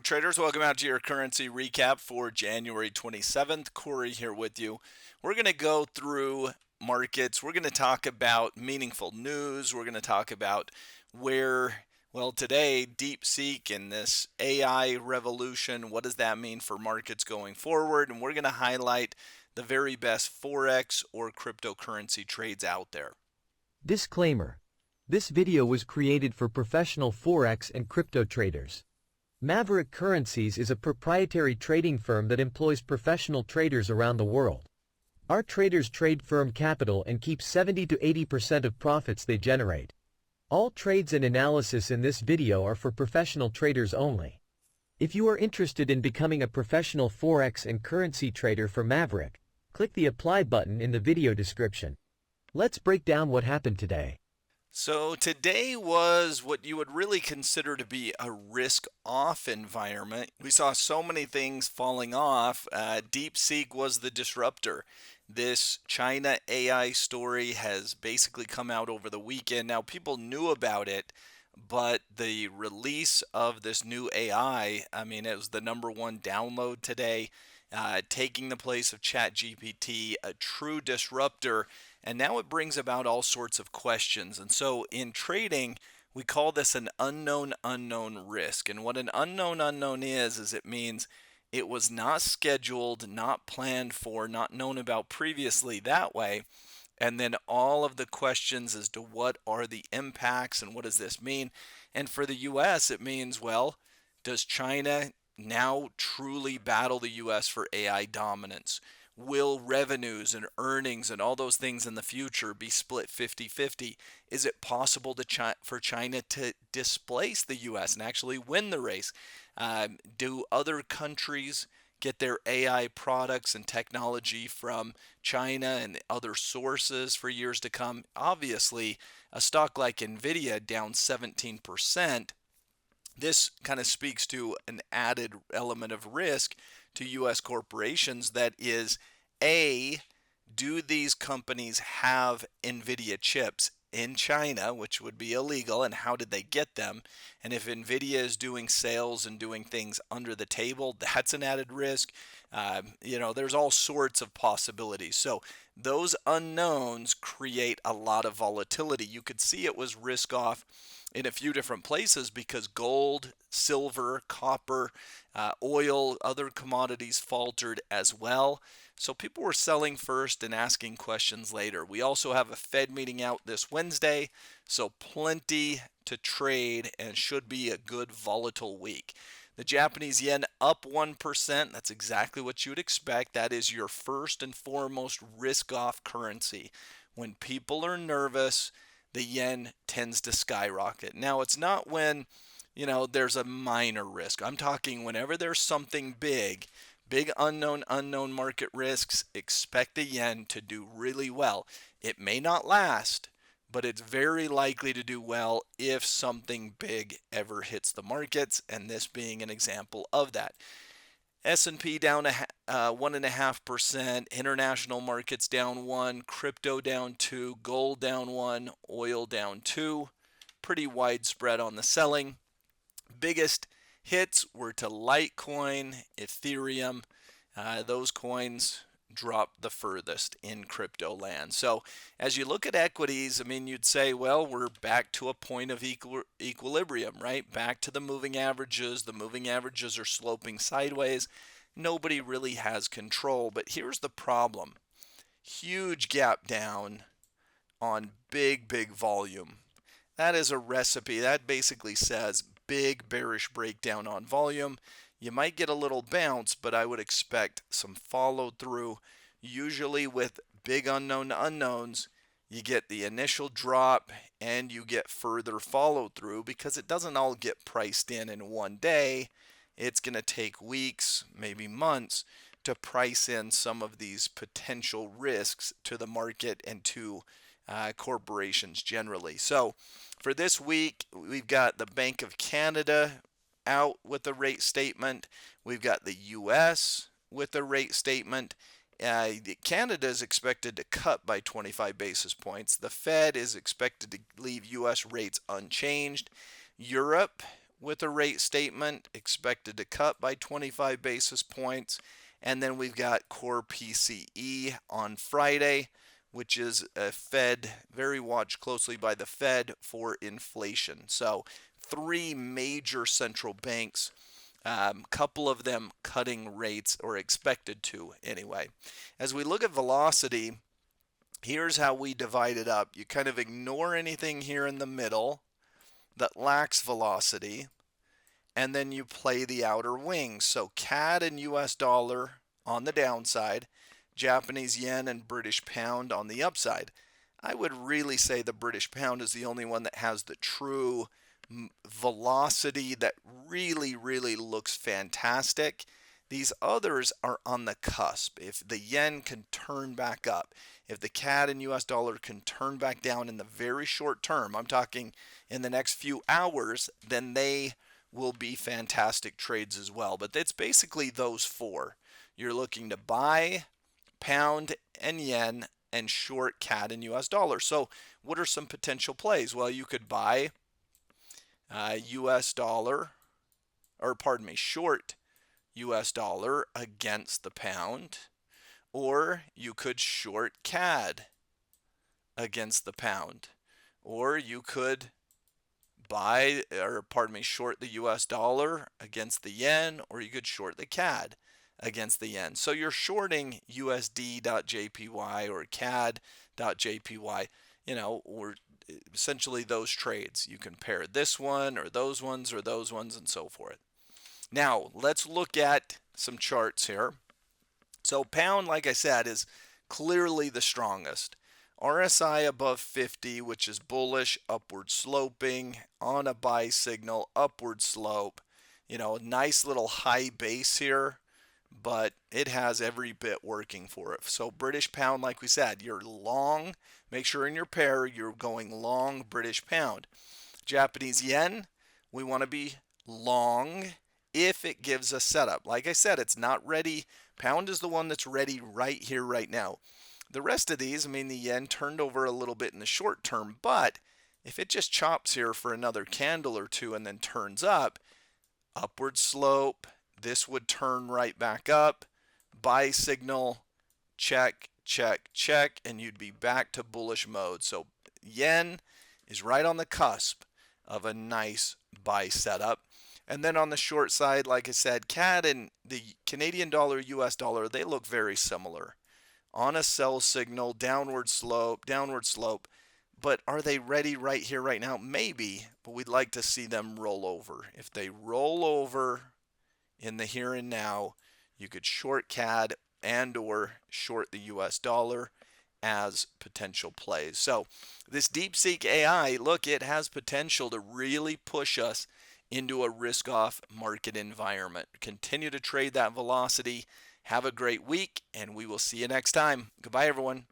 Maverick traders, welcome out to your currency recap for January 27th. Corey here with you. We're going to go through markets. We're going to talk about meaningful news. We're going to talk about where, well, today, DeepSeek and this AI revolution, what does that mean for markets going forward? And we're going to highlight the very best Forex or cryptocurrency trades out there. Disclaimer. This video was created for professional Forex and crypto traders. Maverick Currencies is a proprietary trading firm that employs professional traders around the world. Our traders trade firm capital and keep 70 to 80% of profits they generate. All trades and analysis in this video are for professional traders only. If you are interested in becoming a professional Forex and currency trader for Maverick, click the apply button in the video description. Let's break down what happened today. So today was what you would really consider to be a risk-off environment. We saw so many things falling off. DeepSeek was the disruptor. This China AI story has basically come out over the weekend. Now, people knew about it, but the release of this new AI, it was the #1 download today, taking the place of ChatGPT, a true disruptor. And now it brings about all sorts of questions. And so in trading, we call this an unknown risk. And what an unknown is it means it was not scheduled, not planned for, not known about previously that way. And then all of the questions as to what are the impacts and what does this mean? And for the US, it means, well, does China now truly battle the US for AI dominance? Will revenues and earnings and all those things in the future be split 50-50? Is it possible for China to displace the US and actually win the race? Do other countries get their AI products and technology from China and other sources for years to come? Obviously, a stock like Nvidia down 17%. This kind of speaks to an added element of risk to U.S. corporations. That is, A, do these companies have NVIDIA chips in China, which would be illegal, and how did they get them? And if NVIDIA is doing sales and doing things under the table, that's an added risk. There's all sorts of possibilities. So those unknowns create a lot of volatility. You could see it was risk off in a few different places because gold, silver, copper, oil, other commodities faltered as well. So people were selling first and asking questions later. We also have a Fed meeting out this Wednesday, so plenty to trade and should be a good volatile week. The Japanese yen up 1%. That's exactly what you would expect. That is your first and foremost risk-off currency. When people are nervous, the yen tends to skyrocket. Now, it's not when, there's a minor risk. I'm talking whenever there's something big unknown market risks, expect the yen to do really well. It may not last, but it's very likely to do well if something big ever hits the markets, and this being an example of that. S&P down 1.5%, international markets down 1%, crypto down 2%, gold down 1%, oil down 2%. Pretty widespread on the selling. Biggest hits were to Litecoin, Ethereum. Those coins dropped the furthest in crypto land. So as you look at equities, you'd say, well, we're back to a point of equilibrium, right? Back to the moving averages. The moving averages are sloping sideways. Nobody really has control. But here's the problem. Huge gap down on big volume. That is a recipe. That basically says big bearish breakdown on volume. You might get a little bounce, but I would expect some follow through. Usually with big unknowns, you get the initial drop and you get further follow through because it doesn't all get priced in one day. It's going to take weeks, maybe months, to price in some of these potential risks to the market and to corporations generally. So for this week, we've got the Bank of Canada out with a rate statement. We've got the U.S. with a rate statement. Canada is expected to cut by 25 basis points. The Fed is expected to leave U.S. rates unchanged. Europe with a rate statement expected to cut by 25 basis points. And then we've got core PCE on Friday, which is a Fed, very watched closely by the Fed for inflation. So three major central banks, couple of them cutting rates, or expected to anyway. As we look at velocity, here's how we divide it up. You kind of ignore anything here in the middle that lacks velocity, and then you play the outer wings. So CAD and US dollar on the downside, Japanese yen and British pound on the upside. I would really say the British pound is the only one that has the true velocity that really looks fantastic. These others are on the cusp. If the yen can turn back up, if the CAD and US dollar can turn back down in the very short term, I'm talking in the next few hours, then they will be fantastic trades as well. But it's basically those four. You're looking to buy pound and yen and short CAD and US dollar. So what are some potential plays? Well, you could buy US dollar, or pardon me, short US dollar against the pound, or you could short CAD against the pound, or you could short the US dollar against the yen, or you could short the CAD against the yen. So you're shorting USD.JPY or CAD.JPY, or essentially those trades. You can pair this one or those ones and so forth. Now, let's look at some charts here. So pound, like I said, is clearly the strongest. RSI above 50, which is bullish, upward sloping, on a buy signal, upward slope. Nice little high base here, but it has every bit working for it. So British pound, like we said, you're long. Make sure in your pair you're going long British pound. Japanese yen, we want to be long if it gives a setup. Like I said, it's not ready. Pound is the one that's ready right here, right now. The rest of these, the yen turned over a little bit in the short term, but if it just chops here for another candle or two and then turns up, upward slope, this would turn right back up, buy signal, check, and you'd be back to bullish mode. So yen is right on the cusp of a nice buy setup. And then on the short side, like I said, CAD and the Canadian dollar, US dollar, they look very similar. On a sell signal, downward slope. But are they ready right here, right now? Maybe, but we'd like to see them roll over. If they roll over in the here and now, you could short CAD and or short the US dollar as potential plays. So this DeepSeek AI, look, it has potential to really push us into a risk-off market environment. Continue to trade that velocity. Have a great week, and we will see you next time. Goodbye, everyone.